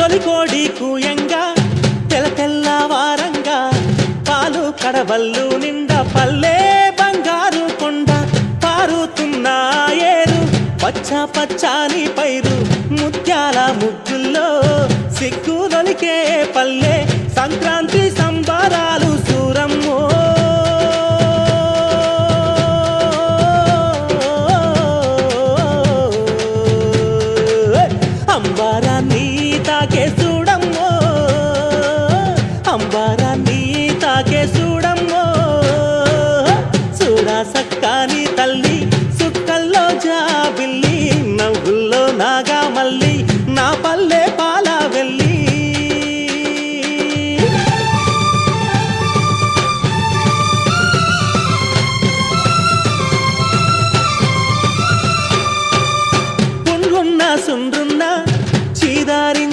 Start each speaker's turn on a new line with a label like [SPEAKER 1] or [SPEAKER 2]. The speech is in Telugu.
[SPEAKER 1] తొలికోడి కూయంగా తెల్లవారంగా పాలు కడవల్లు నిండా పల్లె బంగారు కొండ పారుతున్న ఏరు పచ్చ పచ్చాని పైరు ముత్యాల ముగ్గుల్లో సిగ్గులొలికే పల్లె సంక్రాంతి సంబరాలు సూరమ్మో అంబారాన్ని తాకే